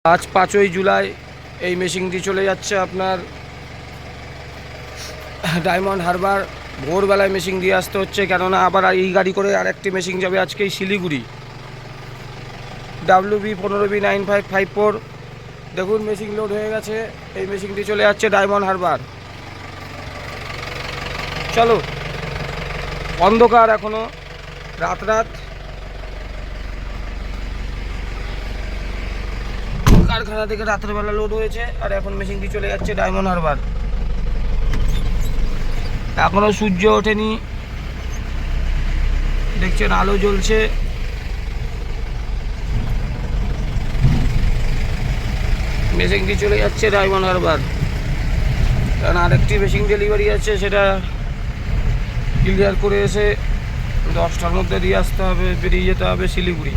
আজ 5ই জুলাই এই মেশিনটি চলে যাচ্ছে আপনার ডায়মন্ড হারবার। ভোরবেলায় মেশিন দিয়ে আসতে হচ্ছে, কেননা আবার এই গাড়ি করে আরেকটি মেশিন যাবে আজকেই শিলিগুড়ি। WB 15B9554। দেখুন মেশিন লোড হয়ে গেছে, এই মেশিনটি চলে যাচ্ছে ডায়মন্ড হারবার। চলো, অন্ধকার এখনো, রাত কারখানা থেকে রাত্রেবেলা লোড হয়েছে, আর এখন মেশিনটি চলে যাচ্ছে ডায়মন্ড হারবার। এখনো সূর্য ওঠেনি, দেখছেন আলো জ্বলছে। মেশিনটি চলে যাচ্ছে ডায়মন্ড হারবার, কারণ আরেকটি মেশিন ডেলিভারি আছে, সেটা ক্লিয়ার করে এসে 10টার মধ্যে দিয়ে আসতে হবে, বেরিয়ে যেতে হবে শিলিগুড়ি।